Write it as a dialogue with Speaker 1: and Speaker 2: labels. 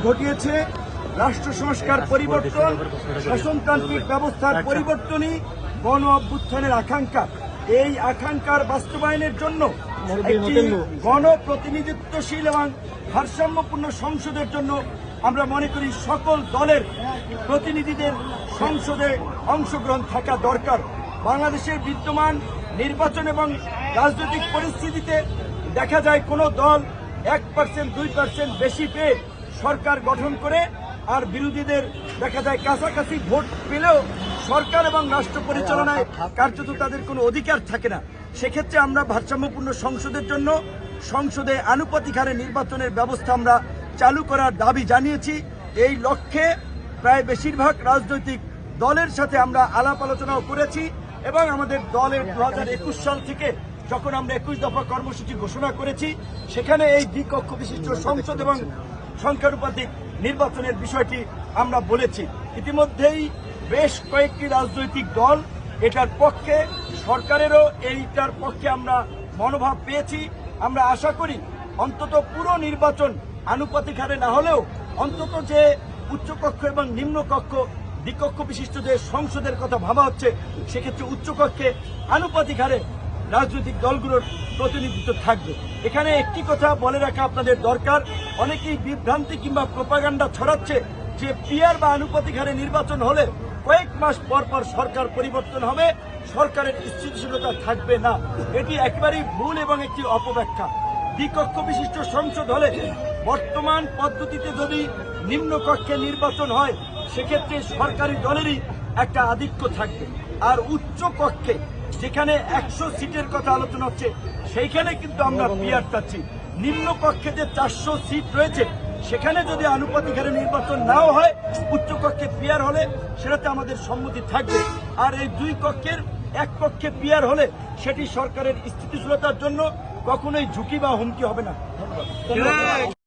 Speaker 1: ঘটিয়েছে রাষ্ট্র সংস্কার পরিবর্তন, শাসনতান্ত্রিক ব্যবস্থার পরিবর্তনই গণ অভ্যুত্থানের আকাঙ্ক্ষা। এই আকাঙ্ক্ষার বাস্তবায়নের জন্য একটি গণপ্রতিনিধিত্বশীল এবং ভারসাম্যপূর্ণ সংসদের জন্য আমরা মনে করি সকল দলের প্রতিনিধিদের সংসদে অংশগ্রহণ থাকা দরকার। বাংলাদেশের বিদ্যমান নির্বাচন এবং রাজনৈতিক পরিস্থিতিতে দেখা যায় কোনো দল 1%, 2% বেশি পেয়ে সরকার গঠন করে, আর বিরোধীদের দেখা যায় কাছাকাছি ভোট পেলেও সরকার এবং রাষ্ট্র পরিচালনায় কার্যত তাদের কোনো অধিকার থাকে না। সেক্ষেত্রে আমরা ভারসাম্যপূর্ণ সংসদের জন্য সংসদে আনুপাতিক হারে নির্বাচনের ব্যবস্থা আমরা চালু করার দাবি জানিয়েছি। এই লক্ষ্যে প্রায় বেশিরভাগ রাজনৈতিক দলের সাথে আমরা আলাপ আলোচনাও করেছি এবং আমাদের দলের 2021 সাল থেকে যখন আমরা 21 দফা কর্মসূচি ঘোষণা করেছি, সেখানে এই দ্বিকক্ষ বিশিষ্ট সংসদ এবং সংখ্যানুপাতিক নির্বাচনের বিষয়টি আমরা বলেছি। ইতিমধ্যেই বেশ কয়েকটি রাজনৈতিক দল এটার পক্ষে, সরকারেরও এইটার পক্ষে আমরা মনোভাব পেয়েছি। আমরা আশা করি অন্তত পুরো নির্বাচন আনুপাতিক হারে না হলেও অন্তত যে উচ্চকক্ষ এবং নিম্নকক্ষ দ্বিকক্ষ বিশিষ্ট যে সংসদের কথা ভাবা হচ্ছে, সেক্ষেত্রে উচ্চকক্ষে আনুপাতিক হারে রাজনৈতিক দলগুলোর প্রতিনিধিত্ব থাকবে। এখানে একটি কথা বলে রাখা আপনাদের দরকার, অনেকেই বিভ্রান্তি কিংবা প্রোপাগান্ডা ছড়াচ্ছে যে পিআর বা আনুপাতিক হারে নির্বাচন হলে কয়েক মাস পর পর সরকার পরিবর্তন হবে, সরকারের স্থিতিশীলতা থাকবে না। এটি একেবারেই ভুল এবং একটি অপব্যাখ্যা। দ্বিকক্ষ বিশিষ্ট সংসদ হলে বর্তমান পদ্ধতিতে যদি নিম্নকক্ষে নির্বাচন হয়, সেক্ষেত্রে সরকারি দলেরই একটা আধিক্য থাকবে। আর উচ্চ কক্ষে যেখানে 100 সিটের কথা আলোচনা হচ্ছে, সেইখানে কিন্তু আমরা পিআর চাচ্ছি। নিম্ন কক্ষে যে 400 সিট রয়েছে, সেখানে যদি আনুপাতিক হারে নির্বাচন নাও হয়, উচ্চকক্ষে পিআর হলে সেটাতে আমাদের সম্মতি থাকবে। আর এই দুই কক্ষের এক কক্ষে পিআর হলে সেটি সরকারের স্থিতিশীলতার জন্য কখনোই ঝুঁকি বা হুমকি হবে না। ধন্যবাদ।